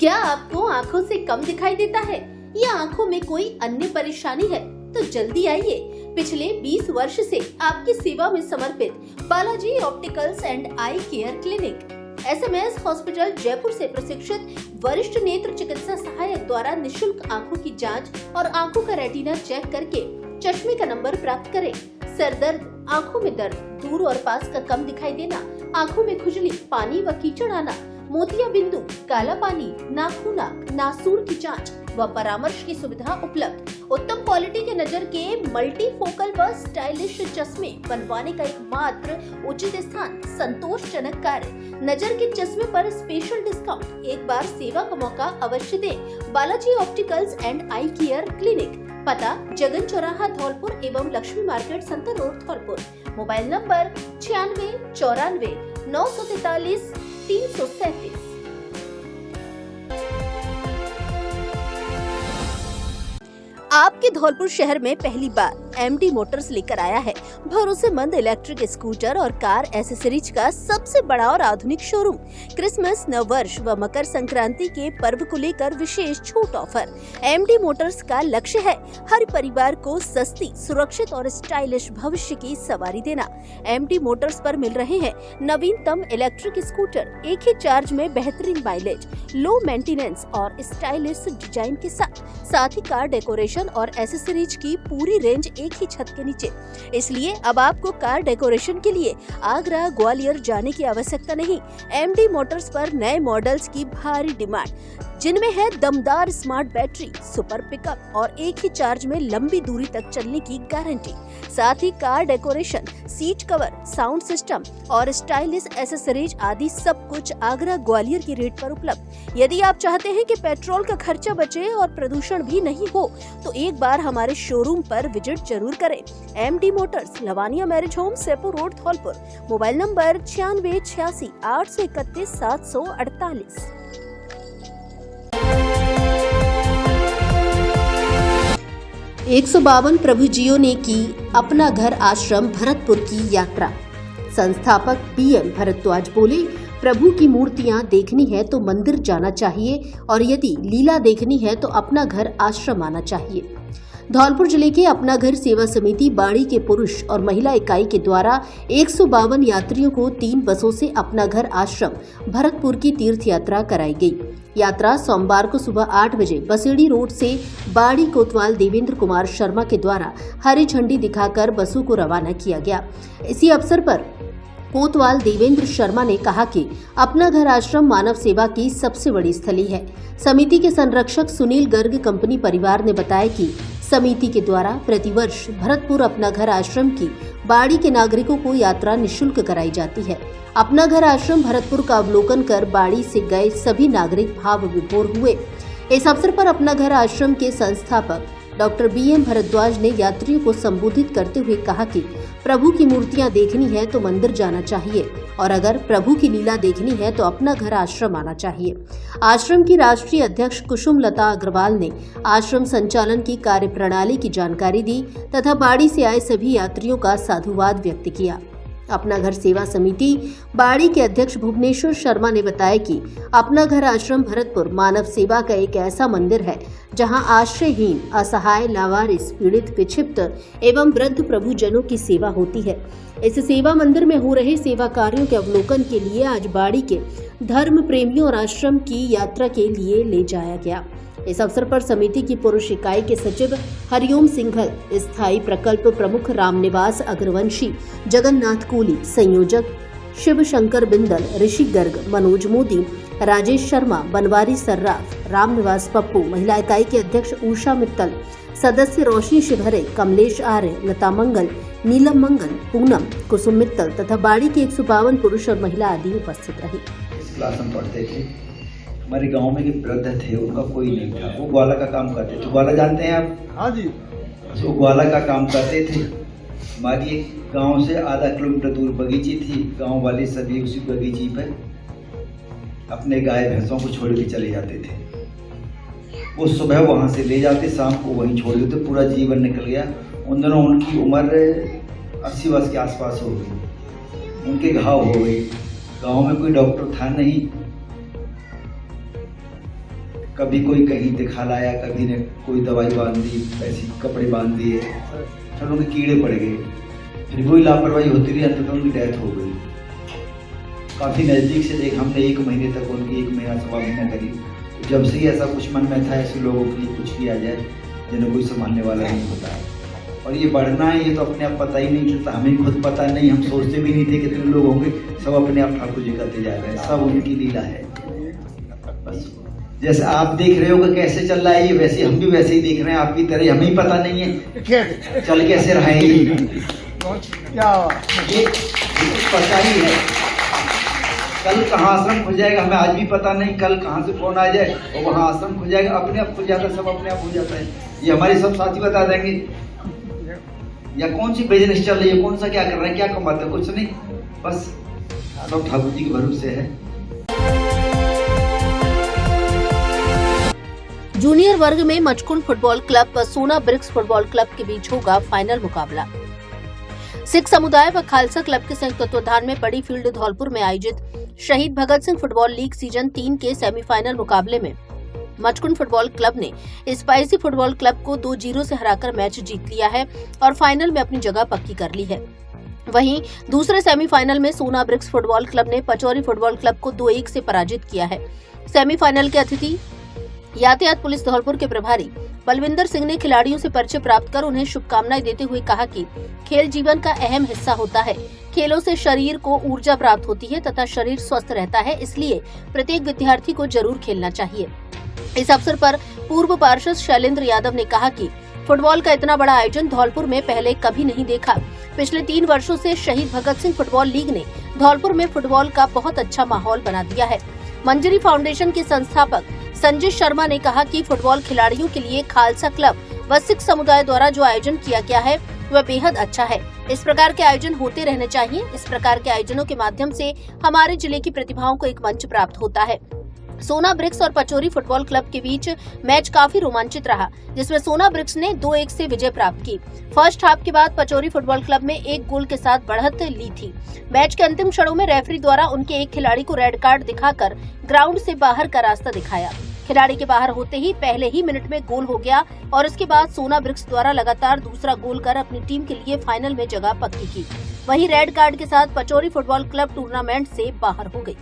क्या आपको आँखों से कम दिखाई देता है या आँखों में कोई अन्य परेशानी है? तो जल्दी आइए, पिछले 20 वर्ष से आपकी सेवा में समर्पित Balaji opticals and eye care clinic. SMS hospital Jaipur से प्रशिक्षित वरिष्ठ नेत्र चिकित्सा सहायक द्वारा निशुल्क आंखों की जांच और आंखों का रेटिना चेक करके चश्मे का नंबर प्राप्त करें। सर दर्द, आंखों में दर्द, दूर और पास का कम दिखाई देना, आंखों में खुजली, पानी व कीचड़ आना, मोतिया बिंदु, काला पानी, नाखूना, नासूर की जांच व परामर्श की सुविधा उपलब्ध। उत्तम क्वालिटी के नजर के मल्टीफोकल व स्टाइलिश चश्मे बनवाने का एकमात्र उचित स्थान संतोषजनक कार्य। नजर के चश्मे पर स्पेशल डिस्काउंट, एक बार सेवा का मौका अवश्य दें। Balaji opticals and eye care clinic, पता जगन चौराहा धौलपुर एवं Lakshmi market Santar road Dholpur. Mobile number 96 94 943 337। आपके धौलपुर शहर में पहली बार MD मोटर्स लेकर आया है भरोसेमंद इलेक्ट्रिक स्कूटर और कार एसेसरीज का सबसे बड़ा और आधुनिक शोरूम। क्रिसमस, नववर्ष व मकर संक्रांति के पर्व को लेकर विशेष छूट ऑफर। MD मोटर्स का लक्ष्य है हर परिवार को सस्ती, सुरक्षित और स्टाइलिश भविष्य की सवारी देना। MD मोटर्स पर मिल रहे हैं नवीनतम इलेक्ट्रिक स्कूटर, एक ही चार्ज में बेहतरीन माइलेज, लो मेंटेनेंस और स्टाइलिश डिजाइन के साथ ही कार डेकोरेशन और एसेसरीज की पूरी रेंज एक ही छत के नीचे। इसलिए अब आपको कार डेकोरेशन के लिए आगरा, ग्वालियर जाने की आवश्यकता नहीं। MD मोटर्स पर नए मॉडल्स की भारी डिमांड, जिनमें है दमदार स्मार्ट बैटरी, सुपर पिकअप और एक ही चार्ज में लंबी दूरी तक चलने की गारंटी। साथ ही car decoration, seat cover, sound system और स्टाइलिश एसेसरीज आदि सब कुछ आगरा, ग्वालियर की रेट पर उपलब्ध। यदि आप चाहते हैं कि पेट्रोल का खर्चा बचे और प्रदूषण भी नहीं हो, तो एक बार हमारे शोरूम पर विजिट जरूर करें। MD motors, Lavania marriage home, Sepur road, Dholpur. Mobile number 96 86 831 748। 152 प्रभुजियों ने की अपना घर आश्रम भरतपुर की यात्रा। संस्थापक PM भरद्वाज बोले, प्रभु की मूर्तियां देखनी है तो मंदिर जाना चाहिए और यदि लीला देखनी है तो अपना घर आश्रम आना चाहिए। धौलपुर जिले के अपना घर सेवा समिति बाड़ी के पुरुष और महिला इकाई के द्वारा 152 यात्रियों को 3 बसों से अपना घर आश्रम भरतपुर की तीर्थ यात्रा कराई गई। यात्रा सोमवार को सुबह 8 बजे बसेड़ी रोड से बाड़ी कोतवाल देवेंद्र कुमार शर्मा के द्वारा हरी झंडी दिखाकर बसों को रवाना किया गया। इसी अवसर पर कोतवाल देवेंद्र शर्मा ने कहा कि अपना घर आश्रम मानव सेवा की सबसे बड़ी स्थली है। समिति के संरक्षक सुनील गर्ग कंपनी परिवार ने बताया कि समिति के द्वारा प्रतिवर्ष भरतपुर अपना घर आश्रम की बाड़ी के नागरिकों को यात्रा निःशुल्क कराई जाती है। अपना घर आश्रम भरतपुर का अवलोकन कर बाड़ी से गए सभी नागरिक भाव विभोर हुए। इस अवसर पर अपना घर आश्रम के संस्थापक डॉक्टर BM भरद्वाज ने यात्रियों को संबोधित करते हुए कहा कि प्रभु की मूर्तियां देखनी है तो मंदिर जाना चाहिए और अगर प्रभु की लीला देखनी है तो अपना घर आश्रम आना चाहिए। आश्रम की राष्ट्रीय अध्यक्ष कुसुम लता अग्रवाल ने आश्रम संचालन की कार्यप्रणाली की जानकारी दी तथा बाड़ी से आए सभी यात्रियों का साधुवाद व्यक्त किया। अपना घर सेवा समिति बाड़ी के अध्यक्ष भुवनेश्वर शर्मा ने बताया कि अपना घर आश्रम भरतपुर मानव सेवा का एक ऐसा मंदिर है जहां आश्रयहीन, असहाय, लावारिस, पीड़ित, विक्षिप्त एवं वृद्ध प्रभुजनों की सेवा होती है। इस सेवा मंदिर में हो रहे सेवा कार्यों के अवलोकन के लिए आज बाड़ी के धर्म प्रेमियों और आश्रम की यात्रा के लिए ले जाया गया। इस अवसर पर समिति की पुरुष इकाई के सचिव हरिओम सिंघल, स्थायी प्रकल्प प्रमुख रामनिवास अग्रवंशी, जगन्नाथ कोली, संयोजक शिव शंकर बिंदल, ऋषि गर्ग, मनोज मोदी, राजेश शर्मा, बनवारी सर्राफ, रामनिवास पप्पू, महिला इकाई के अध्यक्ष उषा मित्तल, सदस्य रोशनी शिवहरे, कमलेश आर्य, लता मंगल, नीलम मंगल, पूनम, कुसुम मित्तल तथा बाड़ी के 152 पुरुष और महिला आदि उपस्थित रहे। इस क्लास में पढ़ते थे। हमारे गांव में जो वृद्ध थे उनका कोई नहीं था, वो ग्वाला का काम करते थे। ग्वाला जानते हैं आप? हाँ जी। वो ग्वाला का काम करते थे। हमारी गांव से आधा किलोमीटर दूर बगीची थी। गांव वाले सभी उसी बगीची पर अपने गाय भैंसों को छोड़ के चले जाते थे। वो सुबह वहाँ से ले जाते, शाम को वहीं छोड़ देते। पूरा जीवन निकल गया। उन दिनों उनकी उम्र 80 वर्ष के आसपास हो गई। उनके घाव हो गए। गाँव में कोई डॉक्टर था नहीं। कभी कोई कहीं दिखा लाया, कभी ने कोई दवाई बांध दी, ऐसी कपड़े बांध दिए, फिर उनके कीड़े पड़ गए। फिर वही लापरवाही होती रही, अंततः उनकी डेथ हो गई। काफ़ी नज़दीक से देख, हमने 1 महीने तक उनकी 1 महीना सवा महीना करीब, जब से ही ऐसा कुछ मन में था ऐसे लोगों के लिए कुछ किया जाए जिन्हें कोई संभालने वाला नहीं होता है। और ये बढ़ना है, ये तो अपने आप पता ही नहीं चलता, हमें खुद पता नहीं, हम सोचते भी नहीं थे कितने लोग होंगे, सब अपने आप ठाकुर जी करते जा रहे हैं, सब उनकी लीला है। बस जैसे आप देख रहे हो कि कैसे चल रहा है ये, वैसे हम भी वैसे ही देख रहे हैं आपकी तरह, हमें ही पता नहीं है चल कैसे रहेंगे, क्या ये पता ही है कल कहाँ आश्रम खुल जाएगा, हमें आज भी पता नहीं कल कहाँ से फोन आ जाए और वहाँ आश्रम खुल जाएगा, अपने आप खुल जाता है, सब अपने आप हो जाता है। ये हमारे सब साथी बता देंगे, या कौन सी बिजनेस चल रही है, कौन सा क्या कर रहे हैं, क्या कमाते हैं, कुछ नहीं, बस सब ठाकुर जी के भरोसे है। जूनियर वर्ग में मचकुंड फुटबॉल क्लब व सोना ब्रिक्स फुटबॉल क्लब के बीच होगा फाइनल मुकाबला। सिख समुदाय व खालसा क्लब के संयुक्त तत्वाधान में बड़ी फील्ड धौलपुर में आयोजित शहीद Bhagat Singh football league season 3 के सेमीफाइनल मुकाबले में मचकुंड फुटबॉल क्लब ने स्पाइसी फुटबॉल क्लब को 2-0 से हराकर मैच जीत लिया है और फाइनल में अपनी जगह पक्की कर ली है। वहीं दूसरे सेमीफाइनल में सोना ब्रिक्स फुटबॉल क्लब ने पचौरी फुटबॉल क्लब को 2-1 से पराजित किया है। सेमीफाइनल के अतिथि यातायात पुलिस धौलपुर के प्रभारी बलविंदर सिंह ने खिलाड़ियों से परिचय प्राप्त कर उन्हें शुभकामनाएं देते हुए कहा कि खेल जीवन का अहम हिस्सा होता है। खेलों से शरीर को ऊर्जा प्राप्त होती है तथा शरीर स्वस्थ रहता है, इसलिए प्रत्येक विद्यार्थी को जरूर खेलना चाहिए। इस अवसर पर पूर्व पार्षद शैलेंद्र यादव ने कहा कि फुटबॉल का इतना बड़ा आयोजन धौलपुर में पहले कभी नहीं देखा। पिछले 3 वर्षों से शहीद भगत सिंह फुटबॉल लीग ने धौलपुर में फुटबॉल का बहुत अच्छा माहौल बना दिया है। मंजरी फाउंडेशन के संस्थापक संजय शर्मा ने कहा कि फुटबॉल खिलाड़ियों के लिए खालसा क्लब व सिख समुदाय द्वारा जो आयोजन किया गया है वह बेहद अच्छा है। इस प्रकार के आयोजन होते रहने चाहिए। इस प्रकार के आयोजनों के माध्यम से हमारे जिले की प्रतिभाओं को एक मंच प्राप्त होता है। सोना ब्रिक्स और पचौरी फुटबॉल क्लब के बीच मैच काफी रोमांचित रहा, जिसमें सोना ब्रिक्स ने 2-1 से विजय प्राप्त की। फर्स्ट हाफ के बाद पचौरी फुटबॉल क्लब में 1 गोल के साथ बढ़त ली थी। मैच के अंतिम क्षणों में रेफरी द्वारा उनके एक खिलाड़ी को रेड कार्ड दिखाकर ग्राउंड से बाहर का रास्ता दिखाया। खिलाड़ी के बाहर होते ही पहले ही मिनट में गोल हो गया और उसके बाद सोना ब्रिक्स द्वारा लगातार दूसरा गोल कर अपनी टीम के लिए फाइनल में जगह पक्की की। वहीं रेड कार्ड के साथ पचौरी फुटबॉल क्लब टूर्नामेंट से बाहर हो गई।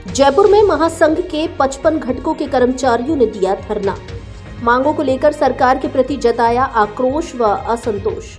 जयपुर में महासंघ के 55 घटकों के कर्मचारियों ने दिया धरना। मांगों को लेकर सरकार के प्रति जताया आक्रोश व असंतोष।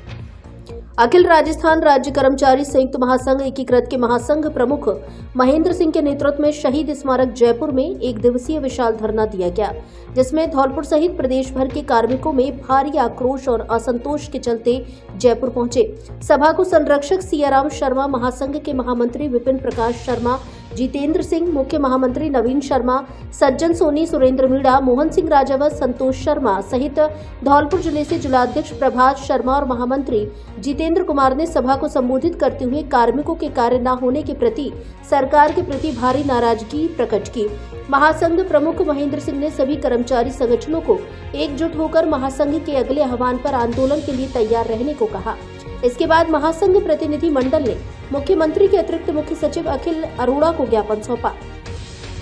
अखिल राजस्थान राज्य कर्मचारी संयुक्त महासंघ एकीकृत के महासंघ प्रमुख महेंद्र सिंह के नेतृत्व में शहीद स्मारक जयपुर में 1 दिवसीय विशाल धरना दिया गया, जिसमें धौलपुर सहित प्रदेश भर के कार्मिकों में भारी आक्रोश और असंतोष के चलते जयपुर पहुंचे। सभा को संरक्षक सियाराम शर्मा, महासंघ के महामंत्री विपिन प्रकाश शर्मा, जितेंद्र सिंह, मुख्य महामंत्री नवीन शर्मा, सज्जन सोनी, सुरेंद्र मीणा, मोहन सिंह राजावत, संतोष शर्मा सहित धौलपुर जिले से जिलाध्यक्ष प्रभात शर्मा और महामंत्री जितेंद्र कुमार ने सभा को संबोधित करते हुए कार्मिकों के कार्य न होने के प्रति सरकार के प्रति भारी नाराजगी प्रकट की। महासंघ प्रमुख महेंद्र सिंह ने सभी कर्मचारी संगठनों को एकजुट होकर महासंघ के अगले आह्वान पर आंदोलन के लिए तैयार रहने को कहा। इसके बाद महासंघ प्रतिनिधि मंडल ने मुख्यमंत्री के अतिरिक्त मुख्य सचिव अखिल अरोड़ा को ज्ञापन सौंपा।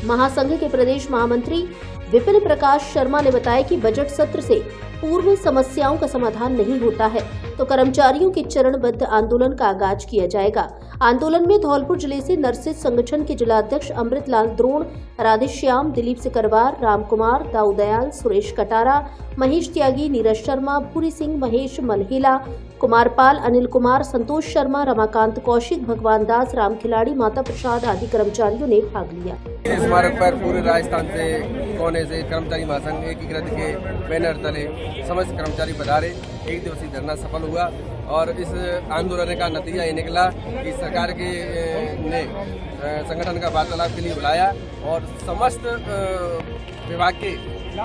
महासंघ के प्रदेश महामंत्री विपिन प्रकाश शर्मा ने बताया कि बजट सत्र से पूर्व समस्याओं का समाधान नहीं होता है तो कर्मचारियों के चरणबद्ध आंदोलन का आगाज किया जाएगा। आंदोलन में धौलपुर जिले से नर्सिस संगठन के जिलाध्यक्ष अमृतलाल द्रोण, राधेश्याम, दिलीप सिकरवार, राम कुमार, दाऊदयाल, सुरेश कटारा, महेश त्यागी, नीरज शर्मा, भूरी सिंह, महेश मलहेला, कुमार पाल, अनिल कुमार, संतोष शर्मा, रमाकांत कौशिक, भगवान दास, राम खिलाड़ी, माता प्रसाद आदि कर्मचारियों ने भाग लिया। इस स्मारक पर पूरे राजस्थान से कोने से कर्मचारी महासंघ एकीकृत के बैनर तले समस्त कर्मचारी पधारे। 1 दिवसीय धरना सफल हुआ और इस आंदोलन का नतीजा ये निकला कि सरकार के ने संगठन का वार्तालाप के लिए बुलाया और समस्त विभाग के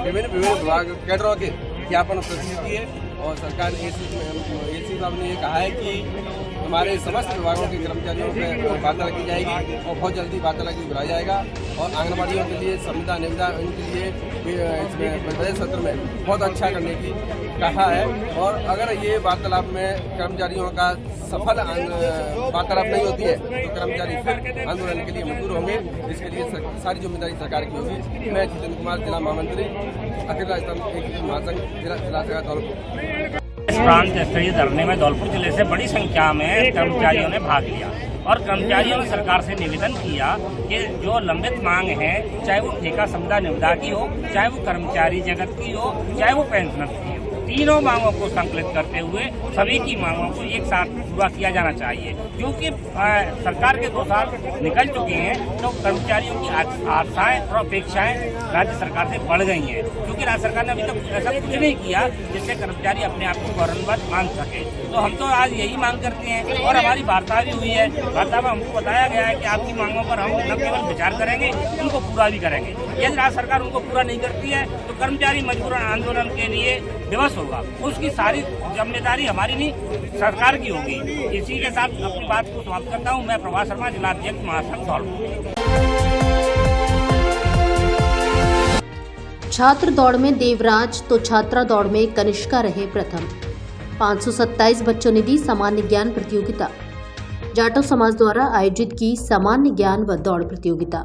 विभिन्न विभाग कैडरों के ज्ञापन प्रस्तुत किए और सरकार ने एसी साहब ने ये कहा है कि हमारे समस्त विभागों के कर्मचारियों पर वार्ता की जाएगी और बहुत जल्दी वार्ता की बुलाया जाएगा और आंगनबाड़ियों के लिए संविदा निविदा उनके लिए इसमें बजट सत्र में बहुत अच्छा करने की कहा है। और अगर ये वार्तालाप में कर्मचारियों का सफल वार्तालाप नहीं होती है तो कर्मचारी फिर आंदोलन के लिए मजबूर होंगे। इसके लिए सारी जिम्मेदारी सरकार की होगी। मैं जितेंद्र कुमार, जिला महामंत्री, अखिल राजस्थान महासंघ, जिला धौलपुर। इस प्रांत स्तरीय धरने में धौलपुर जिले से बड़ी संख्या में कर्मचारियों ने भाग लिया और कर्मचारियों ने सरकार से निवेदन किया कि जो लंबित मांग है, चाहे वो ठेका समुदाय निविदा की हो, चाहे वो कर्मचारी जगत की हो, चाहे वो पेंशनर की हो, तीनों मांगों को संकलित करते हुए सभी की मांगों को एक साथ पूरा किया जाना चाहिए। क्योंकि सरकार के 2 साल निकल चुके हैं तो कर्मचारियों की आशाएं और अपेक्षाएं राज्य सरकार से बढ़ गई हैं, क्योंकि राज्य सरकार ने अभी तक ऐसा कुछ नहीं किया जिससे कर्मचारी अपने आप को गौरवान्वित मान सके। तो हम तो आज यही मांग करते हैं और हमारी वार्ता भी हुई है। वार्ता में हमको बताया गया है कि आपकी मांगों पर हम न केवल विचार करेंगे, उनको पूरा भी करेंगे। यदि राज्य सरकार उनको पूरा नहीं करती है तो कर्मचारी मजबूरन आंदोलन के लिए विवश होगा। उसकी सारी जिम्मेदारी हमारी नहीं, सरकार की होगी। इसी के साथ अपनी बात को समाप्त करता हूँ। मैं प्रभास शर्मा, जिलाध्यक्ष महासंघ धौलपुर। छात्र दौड़ में देवराज तो छात्रा दौड़ में कनिष्का रहे प्रथम। 527 बच्चों ने दी सामान्य ज्ञान प्रतियोगिता। जाटव समाज द्वारा आयोजित की सामान्य ज्ञान व दौड़ प्रतियोगिता।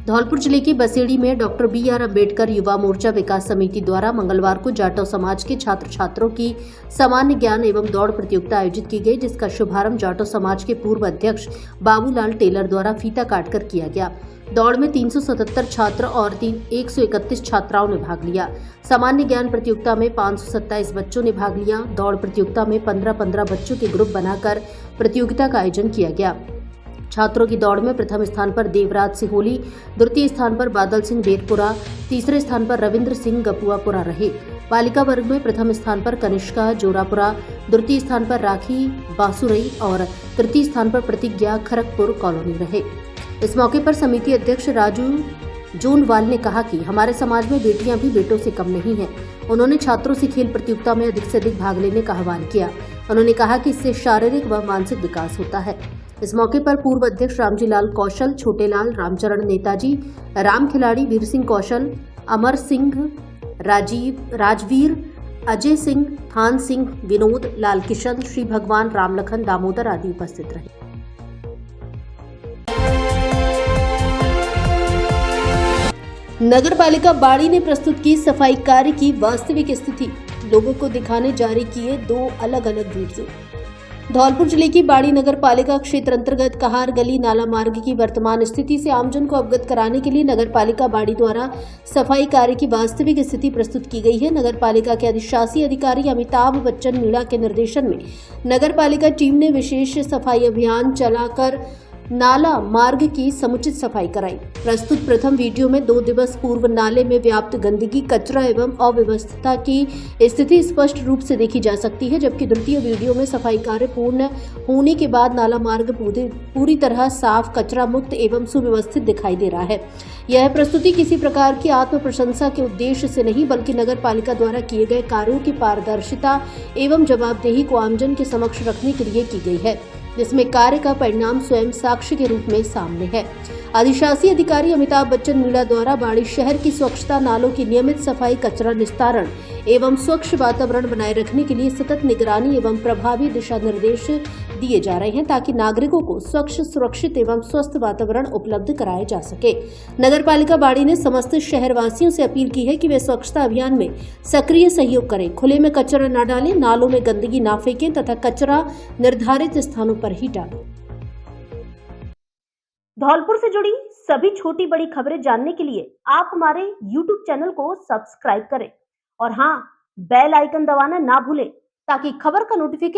धौलपुर जिले के बसेड़ी में डॉक्टर BR अम्बेडकर युवा मोर्चा विकास समिति द्वारा मंगलवार को जाटव समाज के छात्र छात्रों की सामान्य ज्ञान एवं दौड़ प्रतियोगिता आयोजित की गई, जिसका शुभारंभ जाटव समाज के पूर्व अध्यक्ष बाबूलाल टेलर द्वारा फीता काटकर किया गया। दौड़ में 377 छात्र और 131 छात्राओं ने भाग लिया। सामान्य ज्ञान प्रतियोगिता में 527 बच्चों ने भाग लिया। दौड़ प्रतियोगिता में 15-15 बच्चों के ग्रुप बनाकर प्रतियोगिता का आयोजन किया गया। छात्रों की दौड़ में प्रथम स्थान पर देवराज सिहोली, द्वितीय स्थान पर बादल सिंह बेरपुरा, तीसरे स्थान पर रविंद्र सिंह गपुआपुरा रहे। बालिका वर्ग में प्रथम स्थान पर कनिष्का जोरापुरा, द्वितीय स्थान पर राखी बासुरई और तृतीय स्थान पर प्रतिज्ञा खरगपुर कॉलोनी रहे। इस मौके पर समिति अध्यक्ष राजू जोनवाल ने कहा कि हमारे समाज में बेटियां भी बेटों से कम नहीं हैं। उन्होंने छात्रों से खेल प्रतियोगिता में अधिक से अधिक भाग लेने का आह्वान किया। उन्होंने कहा कि इससे शारीरिक व मानसिक विकास होता है। इस मौके पर पूर्व अध्यक्ष रामजी लाल कौशल, छोटेलाल, रामचरण नेताजी, राम खिलाड़ी, वीर सिंह कौशल, अमर सिंह, राजवीर, अजय सिंह, थान सिंह, विनोद, लाल किशन, श्री भगवान, रामलखन, दामोदर आदि उपस्थित रहे। नगर पालिका बाड़ी ने प्रस्तुत की सफाई कार्य की वास्तविक स्थिति। लोगों को दिखाने जारी किए 2 अलग अलग वीडियो। धौलपुर जिले की बाड़ी नगर पालिका क्षेत्र अंतर्गत कहार गली नाला मार्ग की वर्तमान स्थिति से आमजन को अवगत कराने के लिए नगर पालिका बाड़ी द्वारा सफाई कार्य की वास्तविक स्थिति प्रस्तुत की गई है। नगर पालिका के अधिशासी अधिकारी अमिताभ बच्चन मीणा के निर्देशन में नगर पालिका टीम ने विशेष सफाई अभियान चलाकर नाला मार्ग की समुचित सफाई कराई। प्रस्तुत प्रथम वीडियो में 2 दिवस पूर्व नाले में व्याप्त गंदगी, कचरा एवं अव्यवस्था की स्थिति स्पष्ट रूप से देखी जा सकती है, जबकि द्वितीय वीडियो में सफाई कार्य पूर्ण होने के बाद नाला मार्ग पूरी तरह साफ, कचरा मुक्त एवं सुव्यवस्थित दिखाई दे रहा है। यह प्रस्तुति किसी प्रकार की आत्म प्रशंसा के उद्देश्य से नहीं, बल्कि नगर पालिका द्वारा किए गए कार्यों की पारदर्शिता एवं जवाबदेही को आमजन के समक्ष रखने के लिए की गई है, जिसमें कार्य का परिणाम स्वयं साक्ष्य के रूप में सामने है। अधिशासी अधिकारी अमिताभ बच्चन मीणा द्वारा बाड़ी शहर की स्वच्छता, नालों की नियमित सफाई, कचरा निस्तारण एवं स्वच्छ वातावरण बनाए रखने के लिए सतत निगरानी एवं प्रभावी दिशा निर्देश दिए जा रहे हैं, ताकि नागरिकों को स्वच्छ, सुरक्षित एवं स्वस्थ वातावरण उपलब्ध कराया जा सके। नगर पालिका बाड़ी ने समस्त शहरवासियों से अपील की है कि वे स्वच्छता अभियान में सक्रिय सहयोग करें, खुले में कचरा न डालें, नालों में गंदगी न फेंकें तथा कचरा निर्धारित स्थानों पर ही डालें। धौलपुर से जुड़ी सभी छोटी बड़ी खबरें जानने के लिए आप हमारे YouTube चैनल को सब्सक्राइब करें और हाँ, बेल आइकन दबाना ना भूलें, ताकि खबर का नोटिफिकेशन